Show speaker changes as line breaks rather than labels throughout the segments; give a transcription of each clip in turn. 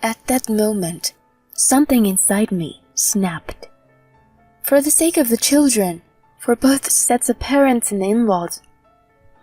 At that moment, something inside me snapped. For the sake of the children, for both sets of parents and in-laws,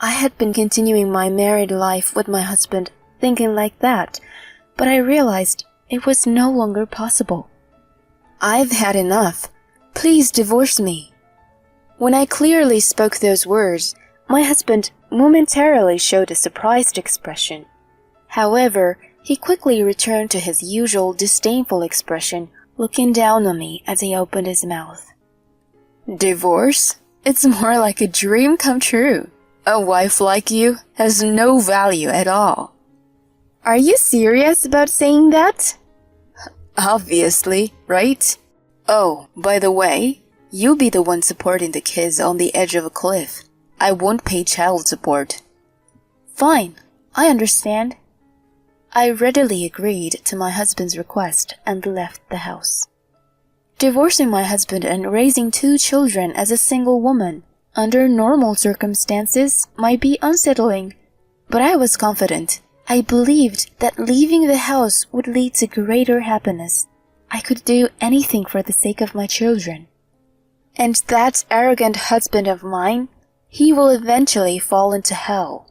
I had been continuing my married life with my husband, thinking like that, but I realized it was no longer possible. "I've had enough. Please divorce me." When I clearly spoke those words, my husband momentarily showed a surprised expression. However, he quickly returned to his usual disdainful expression, looking down on me as he opened his mouth. "Divorce? It's more like a dream come true. A wife like you has no value at all." "Are you serious about saying that?" "Obviously, right? Oh, by the way, you'll be the one supporting the kids on the edge of a cliff. I won't pay child support." "Fine, I understand." I readily agreed to my husband's request and left the house. Divorcing my husband and raising 2 children as a single woman, under normal circumstances, might be unsettling, but I was confident. I believed that leaving the house would lead to greater happiness. I could do anything for the sake of my children. And that arrogant husband of mine, he will eventually fall into hell.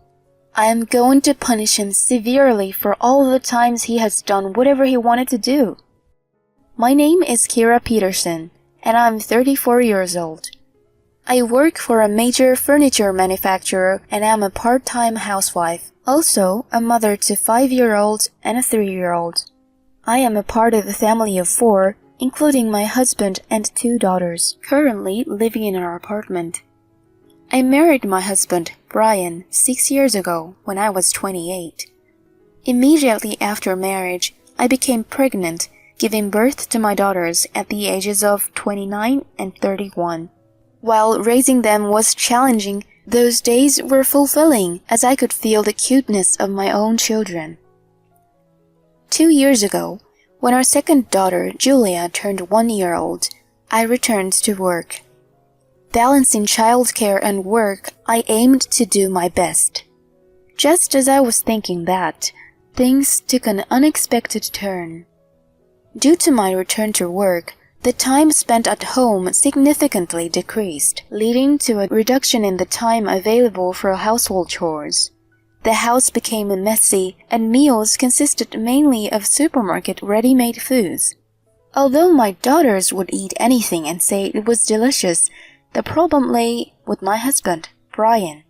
I am going to punish him severely for all the times he has done whatever he wanted to do. My name is Kira Peterson, and I'm 34 years old. I work for a major furniture manufacturer and am a part-time housewife, also a mother to 5-year-old and a 3-year-old. I am a part of a family of 4, including my husband and 2 daughters, currently living in our apartment. I married my husband, Brian, 6 years ago when I was 28. Immediately after marriage, I became pregnant, giving birth to my daughters at the ages of 29 and 31. While raising them was challenging, those days were fulfilling as I could feel the cuteness of my own children. 2 years ago, when our second daughter, Julia, turned 1 year old, I returned to work. Balancing childcare and work, I aimed to do my best. Just as I was thinking that, things took an unexpected turn. Due to my return to work, the time spent at home significantly decreased, leading to a reduction in the time available for household chores. The house became messy, and meals consisted mainly of supermarket ready-made foods. Although my daughters would eat anything and say it was delicious, the problem lay with my husband, Brian.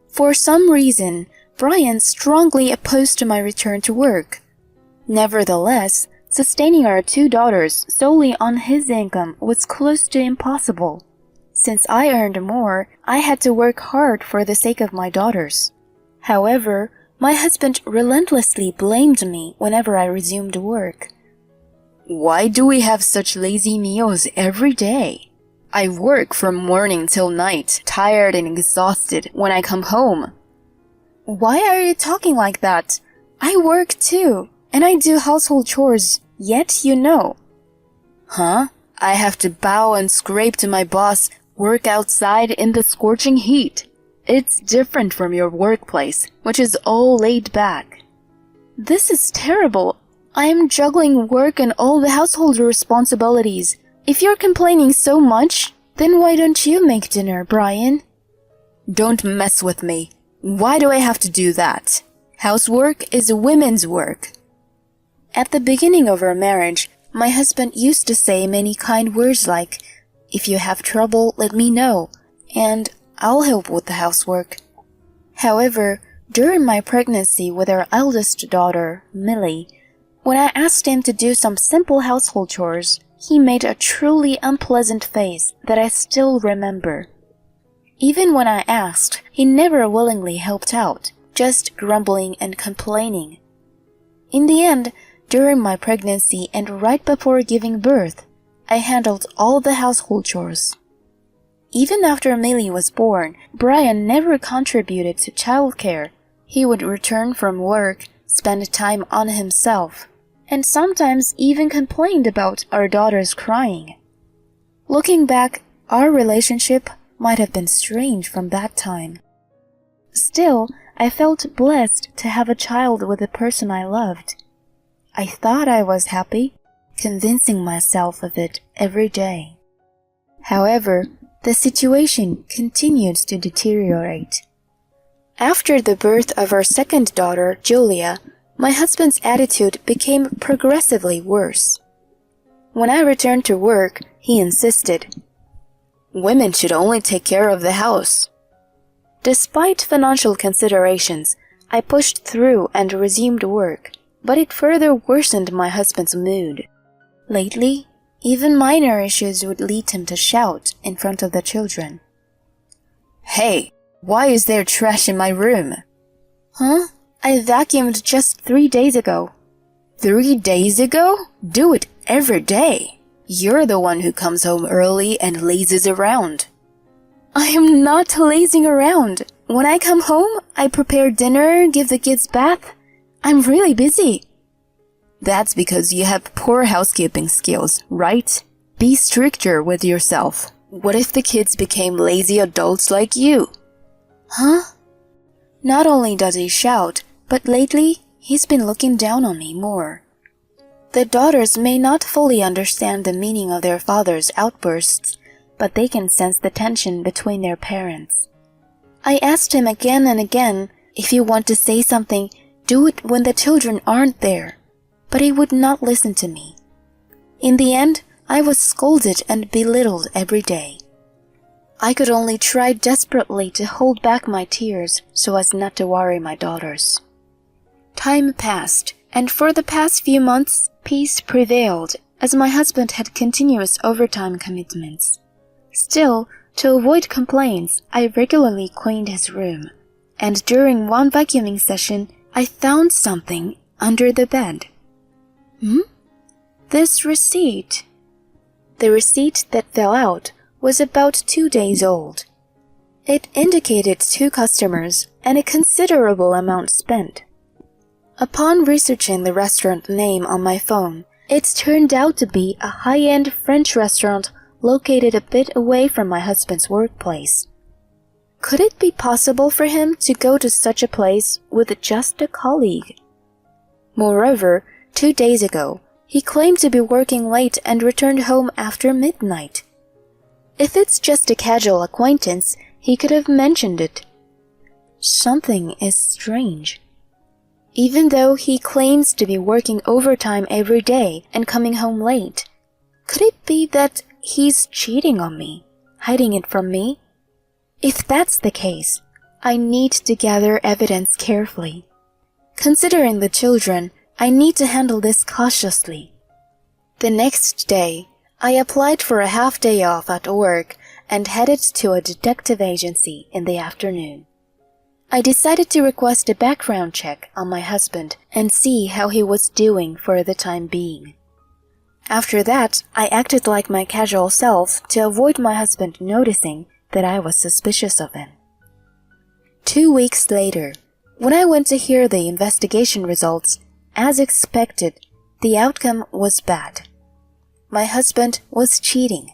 For some reason, Brian strongly opposed to my return to work. Nevertheless, sustaining our 2 daughters solely on his income was close to impossible. Since I earned more, I had to work hard for the sake of my daughters. However, my husband relentlessly blamed me whenever I resumed work. "Why do we have such lazy meals every day? I work from morning till night, tired and exhausted when I come home." "Why are you talking like that? I work too, and I do household chores, yet you know." "Huh? I have to bow and scrape to my boss, work outside in the scorching heat. It's different from your workplace, which is all laid back." "This is terrible. I am juggling work and all the household responsibilities. If you're complaining so much, then why don't you make dinner, Brian?" "Don't mess with me. Why do I have to do that? Housework is women's work." At the beginning of our marriage, my husband used to say many kind words like, "If you have trouble, let me know," and "I'll help with the housework." However, during my pregnancy with our eldest daughter, Millie, when I asked him to do some simple household chores, he made a truly unpleasant face that I still remember. Even when I asked, he never willingly helped out, just grumbling and complaining. In the end, during my pregnancy and right before giving birth, I handled all the household chores. Even after Millie was born, Brian never contributed to childcare. He would return from work, spend time on himself, and sometimes even complained about our daughters crying. Looking back, our relationship might have been strange from that time. Still, I felt blessed to have a child with the person I loved. I thought I was happy, convincing myself of it every day. However, the situation continued to deteriorate. After the birth of our second daughter, Julia, my husband's attitude became progressively worse. When I returned to work, he insisted, "Women should only take care of the house." Despite financial considerations, I pushed through and resumed work, but it further worsened my husband's mood. Lately, even minor issues would lead him to shout in front of the children. "Hey, why is there trash in my room?" "Huh? I vacuumed just 3 days ago." 3 days ago? Do it every day. You're the one who comes home early and lazes around. I am not lazing around. When I come home, I prepare dinner, give the kids bath. I'm really busy. That's because you have poor housekeeping skills, right? Be stricter with yourself. What if the kids became lazy adults like you? Huh? Not only does he shout, but lately he's been looking down on me more. The daughters may not fully understand the meaning of their father's outbursts, but they can sense the tension between their parents. I asked him again and again, if you want to say something, do it when the children aren't there. But he would not listen to me. In the end, I was scolded and belittled every day. I could only try desperately to hold back my tears so as not to worry my daughters. Time passed, and for the past few months, peace prevailed as my husband had continuous overtime commitments. Still, to avoid complaints, I regularly cleaned his room, and during one vacuuming session, I found something under the bed. This receipt. The receipt that fell out was about 2 days old. It indicated 2 customers and a considerable amount spent. Upon researching the restaurant name on my phone, it turned out to be a high-end French restaurant located a bit away from my husband's workplace. Could it be possible for him to go to such a place with just a colleague? Moreover, 2 days ago, he claimed to be working late and returned home after midnight. If it's just a casual acquaintance, he could have mentioned it. Something is strange. Even though he claims to be working overtime every day and coming home late, could it be that he's cheating on me, hiding it from me? If that's the case, I need to gather evidence carefully. Considering the children, I need to handle this cautiously. The next day, I applied for a half-day off at work and headed to a detective agency in the afternoon. I decided to request a background check on my husband and see how he was doing for the time being. After that, I acted like my casual self to avoid my husband noticing that I was suspicious of him. 2 weeks later, when I went to hear the investigation results, as expected, the outcome was bad. My husband was cheating.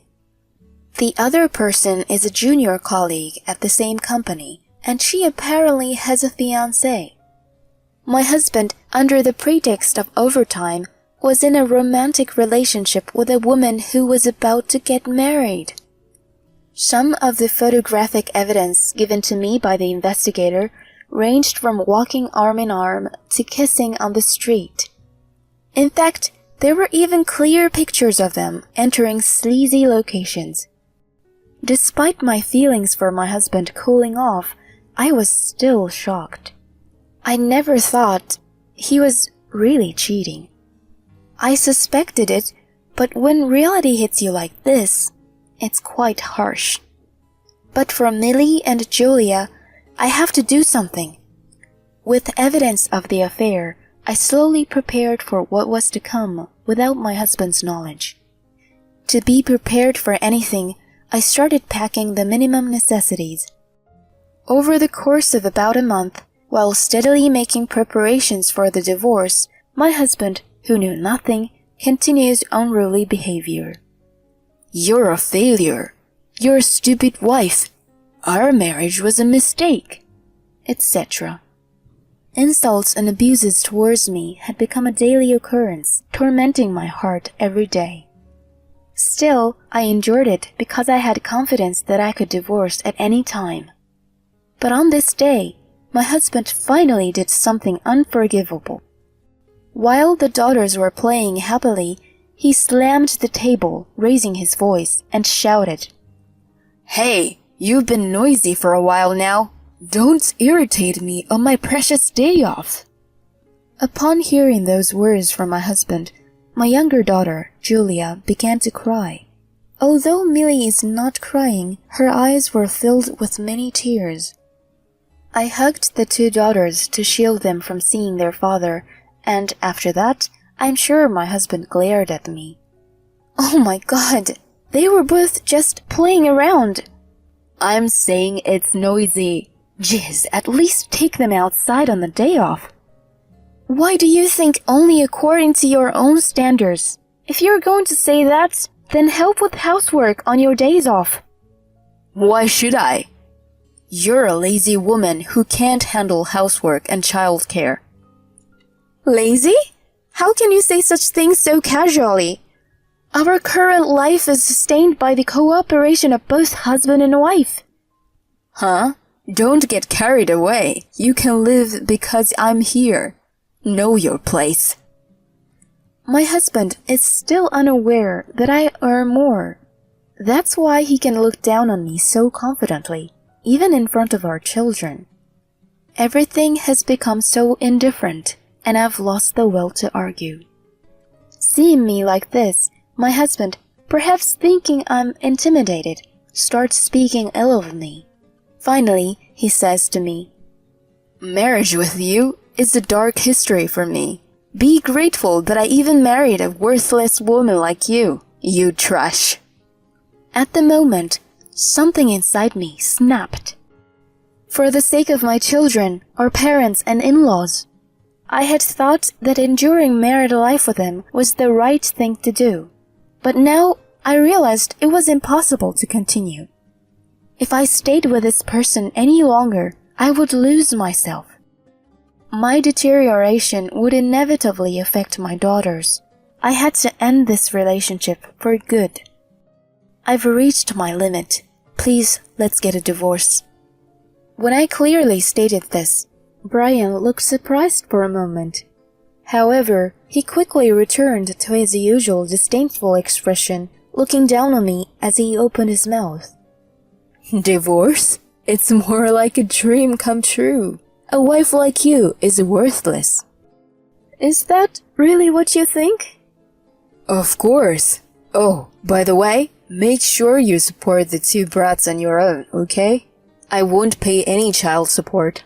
The other person is a junior colleague at the same company, and she apparently has a fiancé. My husband, under the pretext of overtime, was in a romantic relationship with a woman who was about to get married. Some of the photographic evidence given to me by the investigator ranged from walking arm in arm to kissing on the street. In fact, there were even clear pictures of them entering sleazy locations. Despite my feelings for my husband cooling off, I was still shocked. I never thought he was really cheating. I suspected it, but when reality hits you like this, it's quite harsh. But for Millie and Julia, I have to do something. With evidence of the affair, I slowly prepared for what was to come without my husband's knowledge. To be prepared for anything, I started packing the minimum necessities. Over the course of about a month, while steadily making preparations for the divorce, my husband, who knew nothing, continued unruly behavior. "You're a failure. You're a stupid wife. Our marriage was a mistake," etc. Insults and abuses towards me had become a daily occurrence, tormenting my heart every day. Still, I endured it because I had confidence that I could divorce at any time. But on this day, my husband finally did something unforgivable. While the daughters were playing happily, he slammed the table, raising his voice, and shouted, "Hey, you've been noisy for a while now. Don't irritate me on my precious day off." Upon hearing those words from my husband, my younger daughter, Julia, began to cry. Although Millie is not crying, her eyes were filled with many tears. I hugged the two daughters to shield them from seeing their father, and after that, I'm sure my husband glared at me. Oh my God, they were both just playing around. I'm saying it's noisy. Jizz, at least take them outside on the day off. Why do you think only according to your own standards? If you're going to say that, then help with housework on your days off. Why should I? You're a lazy woman who can't handle housework and childcare. Lazy? How can you say such things so casually? Our current life is sustained by the cooperation of both husband and wife. Huh? Don't get carried away. You can live because I'm here. Know your place. My husband is still unaware that I earn more. That's why he can look down on me so confidently, even in front of our children. Everything has become so indifferent, and I've lost the will to argue. Seeing me like this, my husband, perhaps thinking I'm intimidated, starts speaking ill of me. Finally, he says to me, "Marriage with you is a dark history for me. Be grateful that I even married a worthless woman like you, you trash." At the moment, something inside me snapped. For the sake of my children, our parents and in-laws, I had thought that enduring married life with them was the right thing to do. But now I realized it was impossible to continue. If I stayed with this person any longer, I would lose myself. My deterioration would inevitably affect my daughters. I had to end this relationship for good. I've reached my limit. Please, let's get a divorce. When I clearly stated this, Brian looked surprised for a moment. However, he quickly returned to his usual disdainful expression, looking down on me as he opened his mouth. Divorce? It's more like a dream come true. A wife like you is worthless. Is that really what you think? Of course. Oh, by the way, make sure you support the two brats on your own, okay? I won't pay any child support.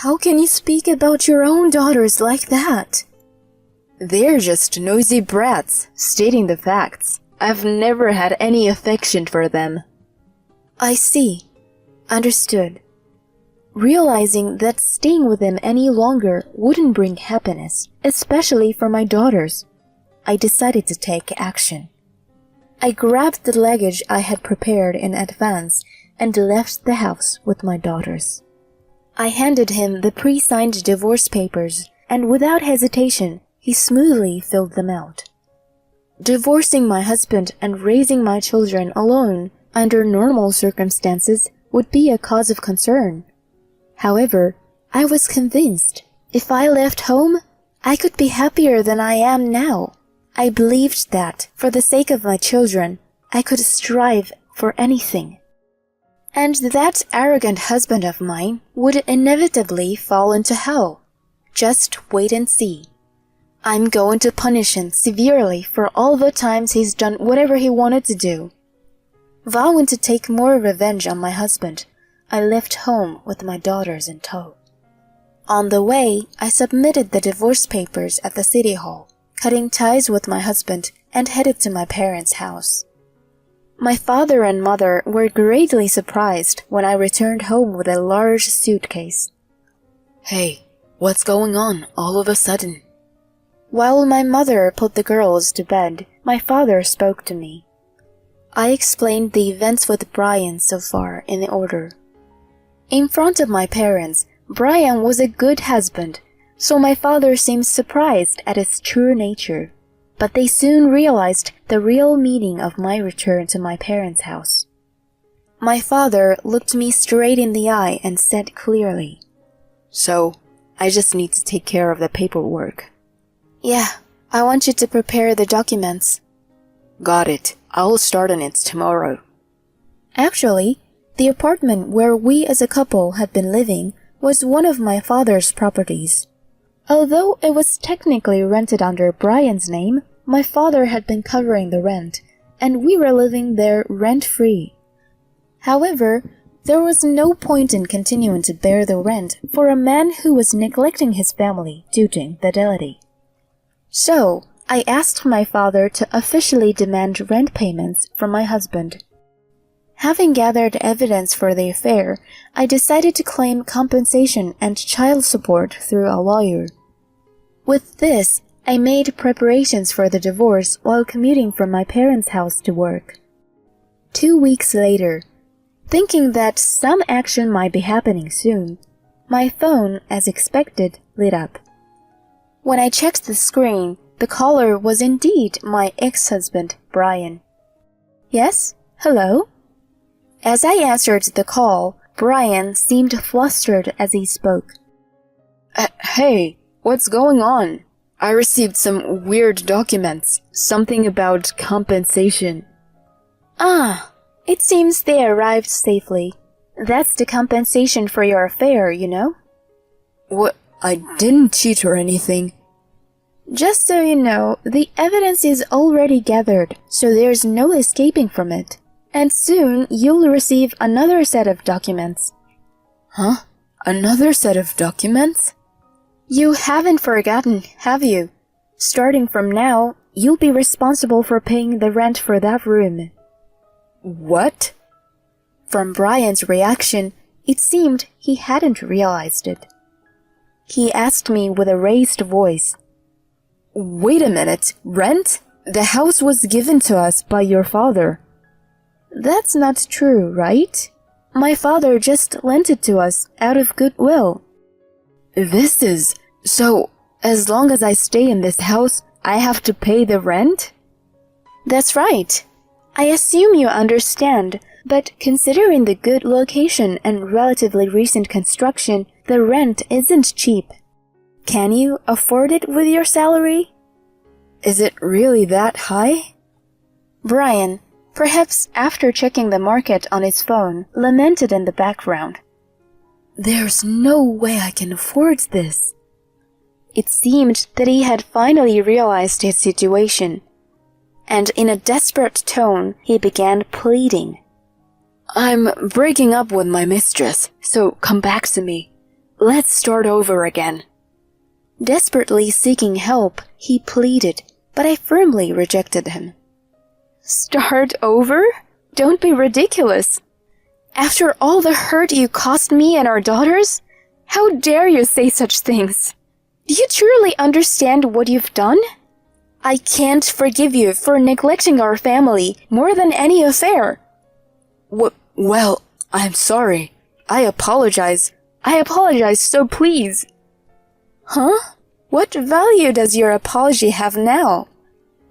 How can you speak about your own daughters like that? They're just noisy brats, stating the facts. I've never had any affection for them. I see. Understood. Realizing that staying with them any longer wouldn't bring happiness, especially for my daughters, I decided to take action. I grabbed the luggage I had prepared in advance and left the house with my daughters. I handed him the pre-signed divorce papers, and without hesitation, he smoothly filled them out. Divorcing my husband and raising my children alone under normal circumstances would be a cause of concern. However, I was convinced if I left home, I could be happier than I am now. I believed that, for the sake of my children, I could strive for anything. And that arrogant husband of mine would inevitably fall into hell. Just wait and see. I'm going to punish him severely for all the times he's done whatever he wanted to do. Vowing to take more revenge on my husband, I left home with my daughters in tow. On the way, I submitted the divorce papers at the city hall, cutting ties with my husband, and headed to my parents' house. My father and mother were greatly surprised when I returned home with a large suitcase. Hey, what's going on all of a sudden? While my mother put the girls to bed, my father spoke to me. I explained the events with Brian so far in order. In front of my parents, Brian was a good husband, so my father seemed surprised at his true nature. But they soon realized the real meaning of my return to my parents' house. My father looked me straight in the eye and said clearly, "So, I just need to take care of the paperwork." "Yeah, I want you to prepare the documents." "Got it. I'll start on it tomorrow." Actually, the apartment where we as a couple had been living was one of my father's properties. Although it was technically rented under Brian's name, my father had been covering the rent, and we were living there rent-free. However, there was no point in continuing to bear the rent for a man who was neglecting his family due to infidelity. So, I asked my father to officially demand rent payments from my husband. Having gathered evidence for the affair, I decided to claim compensation and child support through a lawyer. With this, I made preparations for the divorce while commuting from my parents' house to work. 2 weeks later, thinking that some action might be happening soon, my phone, as expected, lit up. When I checked the screen, the caller was indeed my ex-husband, Brian. "Yes? Hello?" As I answered the call, Brian seemed flustered as he spoke. Hey, what's going on? I received some weird documents, something about compensation." "Ah, it seems they arrived safely. That's the compensation for your affair, you know." "What? I didn't cheat or anything." "Just so you know, the evidence is already gathered, so there's no escaping from it. And soon you'll receive another set of documents." "Huh? Another set of documents?" "You haven't forgotten, have you? Starting from now, you'll be responsible for paying the rent for that room." "What?" From Brian's reaction, it seemed he hadn't realized it. He asked me with a raised voice, "Wait a minute, rent? The house was given to us by your father." "That's not true, right? My father just lent it to us out of goodwill." So, as long as I stay in this house, I have to pay the rent?" "That's right. I assume you understand, but considering the good location and relatively recent construction, the rent isn't cheap. Can you afford it with your salary?" "Is it really that high?" Brian, perhaps after checking the market on his phone, lamented in the background. "There's no way I can afford this." It seemed that he had finally realized his situation, and in a desperate tone, he began pleading. "I'm breaking up with my mistress, so come back to me. Let's start over again." Desperately seeking help, he pleaded, but I firmly rejected him. "Start over? Don't be ridiculous. After all the hurt you caused me and our daughters? How dare you say such things? Do you truly understand what you've done? I can't forgive you for neglecting our family more than any affair." Well, I'm sorry. I apologize, so please." "Huh? What value does your apology have now?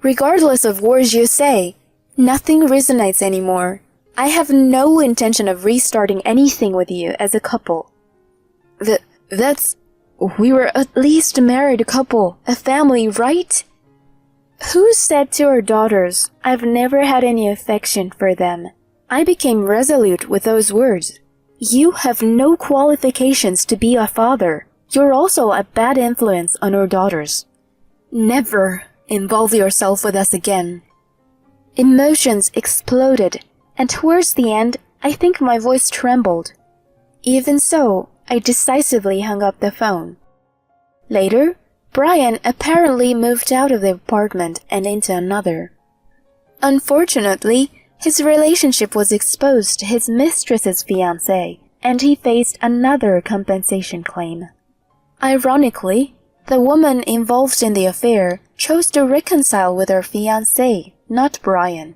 Regardless of words you say, nothing resonates anymore. I have no intention of restarting anything with you as a couple." We were at least a married couple, a family, right?" "Who said to our daughters, I've never had any affection for them?" I became resolute with those words. "You have no qualifications to be a father. You're also a bad influence on our daughters. Never involve yourself with us again." Emotions exploded, and towards the end, I think my voice trembled. Even so, I decisively hung up the phone. Later, Brian apparently moved out of the apartment and into another. Unfortunately, his relationship was exposed to his mistress's fiancé, and he faced another compensation claim. Ironically, the woman involved in the affair chose to reconcile with her fiancé, not Brian.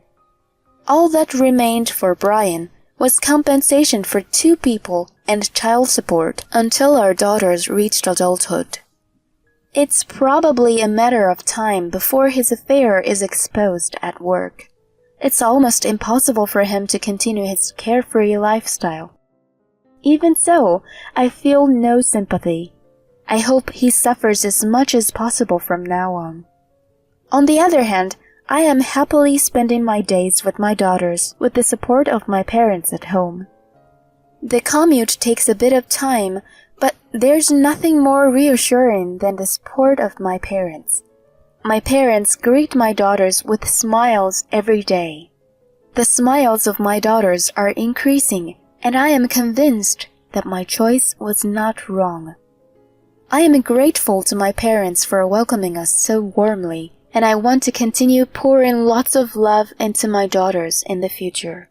All that remained for Brian was compensation for 2 people and child support until our daughters reached adulthood. It's probably a matter of time before his affair is exposed at work. It's almost impossible for him to continue his carefree lifestyle. Even so, I feel no sympathy. I hope he suffers as much as possible from now on. On the other hand, I am happily spending my days with my daughters with the support of my parents at home. The commute takes a bit of time, but there's nothing more reassuring than the support of my parents. My parents greet my daughters with smiles every day. The smiles of my daughters are increasing, and I am convinced that my choice was not wrong. I am grateful to my parents for welcoming us so warmly, and I want to continue pouring lots of love into my daughters in the future.